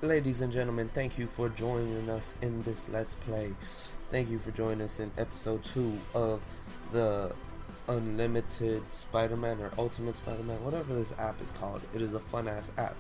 Ladies and gentlemen, thank you for joining us in this Let's Play. Thank you for joining us in episode 2 of the Unlimited Spider-Man or Ultimate Spider-Man, whatever this app is called. It is a fun-ass app.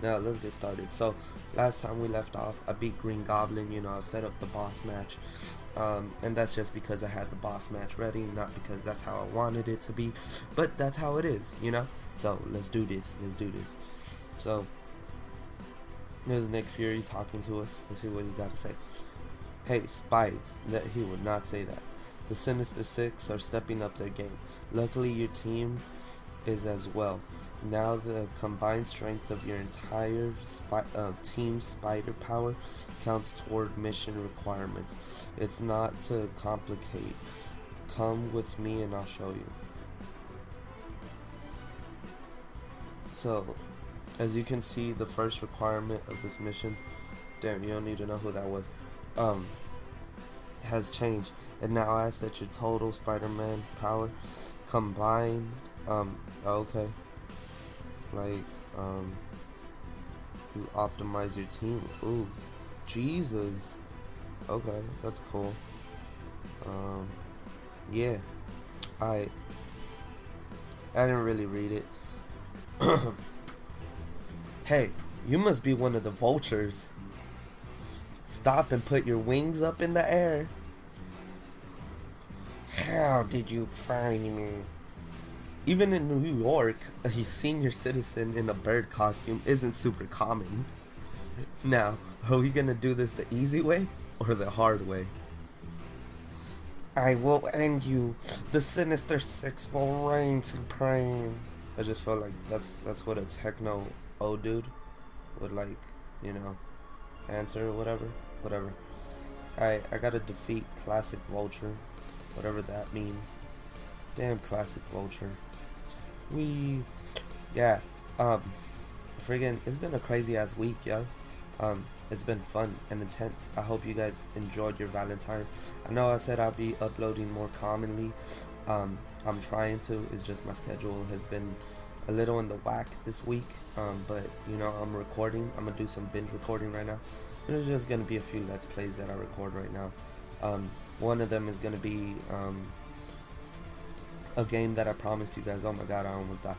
Now, let's get started. So, last time we left off, I beat Green Goblin, I set up the boss match. And that's just because I had the boss match ready, not because that's how I wanted it to be. But that's how it is, So, let's do this. So, there's Nick Fury talking to us. Let's see what he got to say. Hey, Spides. That he would not say that. The Sinister Six are stepping up their game. Luckily, your team is as well. Now the combined strength of your entire team spider power counts toward mission requirements. It's not to complicate. Come with me and I'll show you. So, as you can see, the first requirement of this mission, damn, you don't need to know who that was, has changed. It now asks that your total Spider-Man power combined, okay, it's like, you optimize your team. Ooh, Jesus, okay, that's cool. Yeah, I didn't really read it. Hey, you must be one of the vultures. Stop and put your wings up in the air. How did you find me? Even in New York, a senior citizen in a bird costume isn't super common. Now, are we gonna do this the easy way or the hard way? I will end you. The Sinister Six will reign supreme. I just felt like that's what a techno old dude would answer or whatever. I gotta defeat Classic Vulture, whatever that means. Damn Classic Vulture. Friggin', it's been a crazy ass week, yo. It's been fun and intense. I hope you guys enjoyed your Valentine's. I know I said I'll be uploading more commonly. I'm trying to. It's just my schedule has been a little in the whack this week, but I'm recording. I'm gonna do some binge recording right now. There's just gonna be a few Let's Plays that I record right now. One of them is gonna be a game that I promised you guys. Oh my god, I almost died.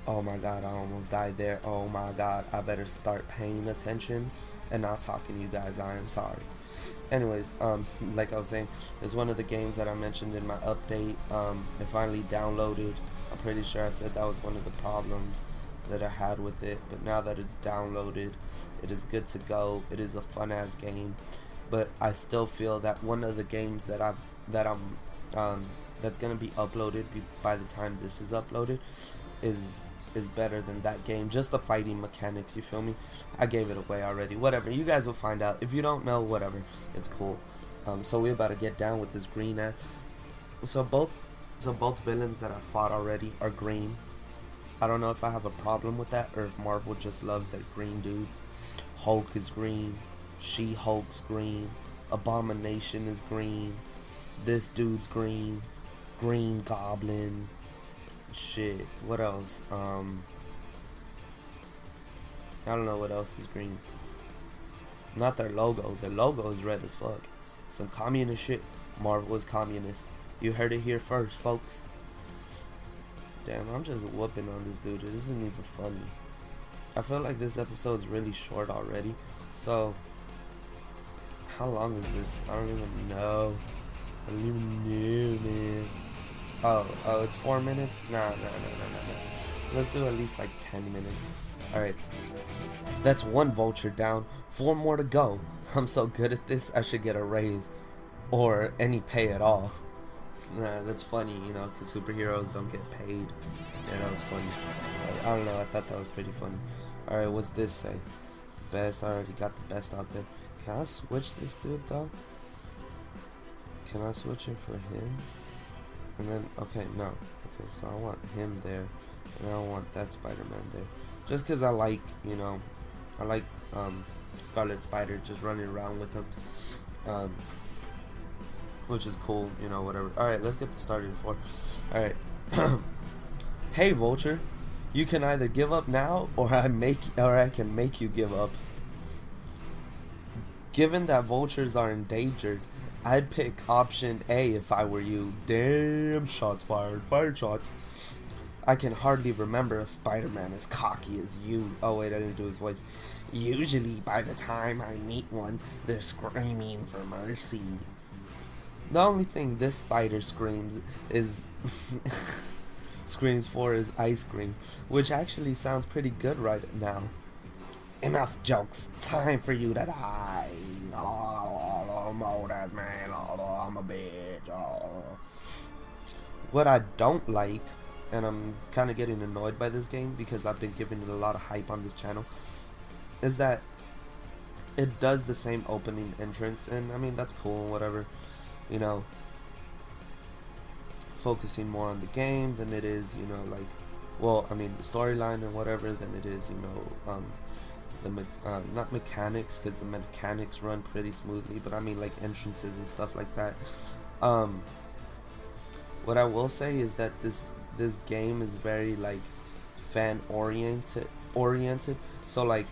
Oh my god, I almost died there. Oh my god, I better start paying attention and not talking to you guys. I am sorry. Anyways, like I was saying, it's one of the games that I mentioned in my update. It finally downloaded. I'm pretty sure I said that was one of the problems that I had with it, but now that it's downloaded, it is good to go. It is a fun ass game, but I still feel that one of the games that's gonna be uploaded by the time this is uploaded is better than that game. Just the fighting mechanics, you feel me? I gave it away already. Whatever, you guys will find out. If you don't know, whatever, it's cool. So we're about to get down with this green ass. So both villains that I fought already are green. I don't know if I have a problem with that or if Marvel just loves their green dudes. Hulk is green. She-Hulk's green. Abomination is green. This dude's green. Green Goblin. Shit. What else? I don't know what else is green. Not their logo. Their logo is red as fuck. Some communist shit. Marvel is communist. You heard it here first, folks. Damn, I'm just whooping on this dude. It isn't even funny. I feel like this episode's really short already. So, how long is this? I don't even know. Man. Oh, it's 4 minutes? Nah. Let's do at least like 10 minutes. Alright. That's one vulture down. 4 more to go. I'm so good at this, I should get a raise. Or any pay at all. Nah, that's funny, because superheroes don't get paid. Yeah, that was funny. I don't know, I thought that was pretty funny. Alright, what's this say? Best, I already got the best out there. Can I switch this dude, though? Can I switch it for him? And then, okay, no. Okay, so I want him there. And I don't want that Spider-Man there. Just because I like, I like Scarlet Spider just running around with him. Which is cool, whatever. Alright, let's get this started before. Alright. Hey, Vulture. You can either give up now, or I can make you give up. Given that vultures are endangered, I'd pick option A if I were you. Damn, shots fired. Fired shots. I can hardly remember a Spider-Man as cocky as you. Oh wait, I didn't do his voice. Usually by the time I meet one, they're screaming for mercy. The only thing this spider screams is screams for is ice cream, which actually sounds pretty good right now. Enough jokes. Time for you to die. I'm old ass man. I'm a bitch. What I don't like, and I'm kind of getting annoyed by this game because I've been giving it a lot of hype on this channel, is that it does the same opening entrance, and I mean that's cool and whatever, you know, focusing more on the game than it is, you know, like, well, I mean the storyline and whatever than it is, you know, not mechanics, because the mechanics run pretty smoothly, but I mean like entrances and stuff like that. What I will say is that this game is very like fan oriented, so like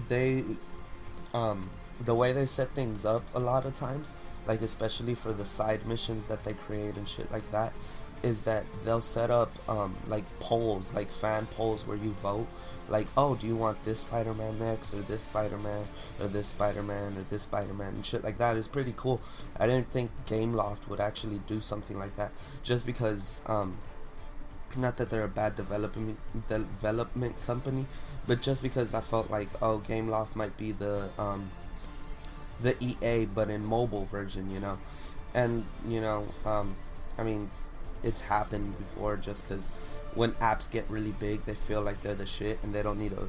they the way they set things up a lot of times, like especially for the side missions that they create and shit like that, is that they'll set up like polls, like fan polls, where you vote, like, oh, do you want this Spider-Man next, or this Spider-Man, or this Spider-Man, or this Spider-Man, and shit like that. Is pretty cool. I didn't think Gameloft would actually do something like that, just because not that they're a bad development company, but just because I felt like, oh, Gameloft might be the EA but in mobile version, you know. And you know, I mean, it's happened before, just because when apps get really big, they feel like they're the shit and they don't need to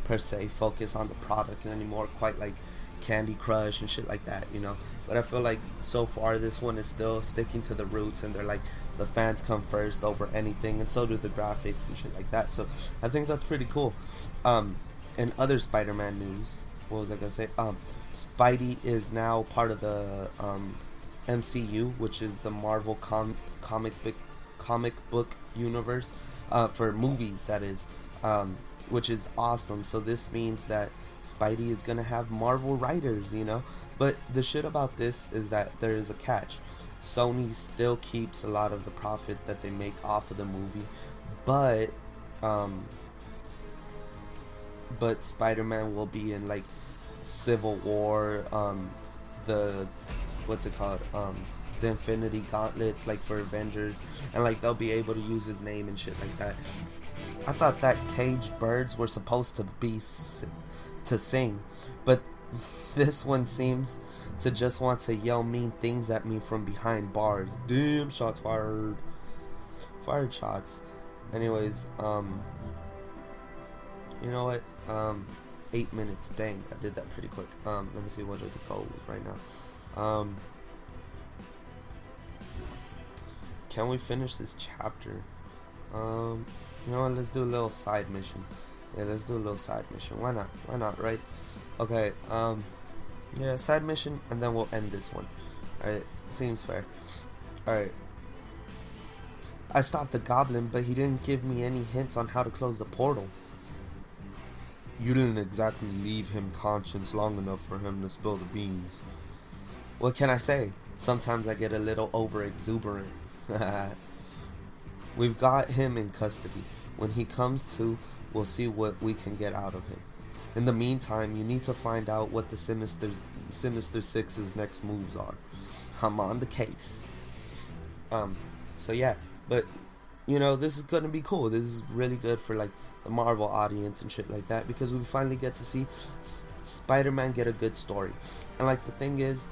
per se focus on the product anymore, quite like Candy Crush and shit like that, you know. But I feel like so far this one is still sticking to the roots, and they're like, the fans come first over anything, and so do the graphics and shit like that. So I think that's pretty cool. In other Spider-Man news, what was I gonna say? Spidey is now part of the MCU, which is the Marvel comic book universe, for movies, that is, which is awesome. So this means that Spidey is gonna have Marvel writers, you know. But the shit about this is that there is a catch. Sony still keeps a lot of the profit that they make off of the movie, but Spider-Man will be in like Civil War, the what's it called, the Infinity Gauntlets, like for Avengers, and like they'll be able to use his name and shit like that. I thought that caged birds were supposed to be to sing, but this one seems to just want to yell mean things at me from behind bars. Damn, shots fired. Fired shots. Anyways, you know what? 8 minutes. Dang, I did that pretty quick. Let me see what are the goals right now. Can we finish this chapter? You know what? Let's do a little side mission. Yeah, let's do a little side mission. Why not? Why not, right? Okay, yeah, side mission, and then we'll end this one. Alright, seems fair. Alright. I stopped the goblin, but he didn't give me any hints on how to close the portal. You didn't exactly leave him conscious long enough for him to spill the beans. What can I say? Sometimes I get a little over exuberant. We've got him in custody. When he comes to, we'll see what we can get out of him. In the meantime, you need to find out what the Sinister Six's next moves are. I'm on the case. So yeah, but you know, this is gonna be cool. This is really good for like the Marvel audience and shit like that, because we finally get to see Spider-Man get a good story. And like the thing is,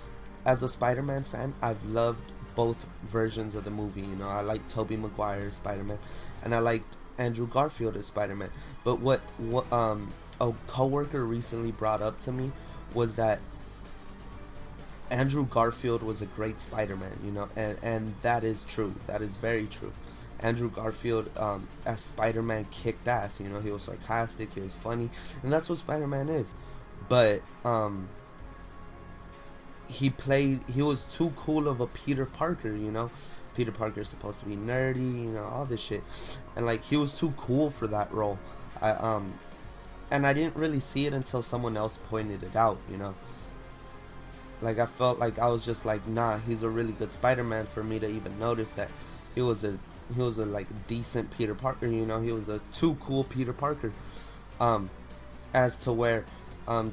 as a Spider-Man fan, I've loved both versions of the movie. You know, I like Tobey Maguire's Spider-Man, and I liked Andrew Garfield as Spider-Man. But what a coworker recently brought up to me was that Andrew Garfield was a great Spider-Man, you know, and that is true. That is very true. Andrew Garfield as Spider-Man kicked ass, you know. He was sarcastic, he was funny, and that's what Spider-Man is. But he was too cool of a Peter Parker, you know. Peter Parker is supposed to be nerdy, you know, all this shit, and like he was too cool for that role. and I didn't really see it until someone else pointed it out, you know. Like, I felt like I was just like, nah, he's a really good Spider-Man for me to even notice that he was a like decent Peter Parker, you know. He was a too cool Peter Parker. As to where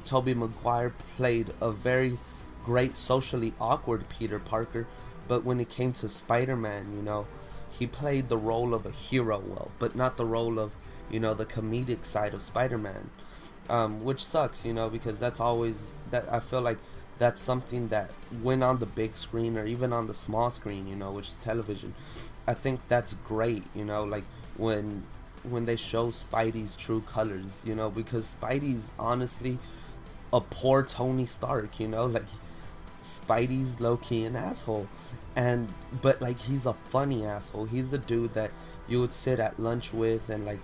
Tobey Maguire played a very great socially awkward Peter Parker, but when it came to Spider-Man, you know, he played the role of a hero well, but not the role of, you know, the comedic side of Spider-Man, which sucks, you know, because that's always that I feel like that's something that when on the big screen or even on the small screen, you know, which is television, I think that's great, you know, like when they show Spidey's true colors, you know, because Spidey's honestly a poor Tony Stark, you know, like Spidey's low-key an asshole, and but like he's a funny asshole. He's the dude that you would sit at lunch with and like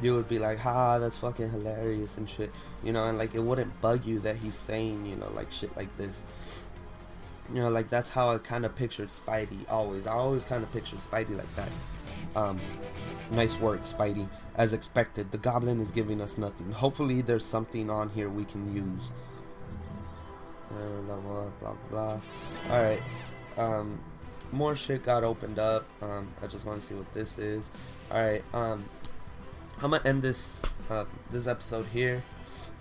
you would be like, ha, that's fucking hilarious and shit, you know, and like it wouldn't bug you that he's saying, you know, like shit like this, you know, like that's how I kind of pictured Spidey always. I always kind of pictured Spidey like that. Nice work, Spidey. As expected, the Goblin is giving us nothing. Hopefully there's something on here we can use. Blah blah blah blah. Alright. More shit got opened up. I just want to see what this is. Alright, I'm gonna end this this episode here.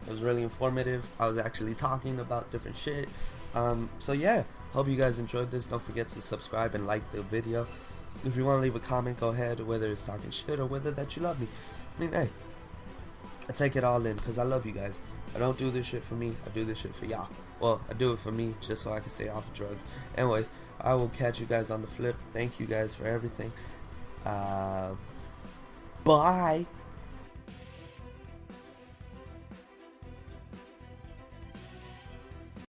It was really informative. I was actually talking about different shit. So yeah, hope you guys enjoyed this. Don't forget to subscribe and like the video. If you want to leave a comment, go ahead, whether it's talking shit or whether that you love me. I mean, hey, I take it all in because I love you guys. I don't do this shit for me. I do this shit for y'all. Well, I do it for me just so I can stay off of drugs. Anyways, I will catch you guys on the flip. Thank you guys for everything. Bye.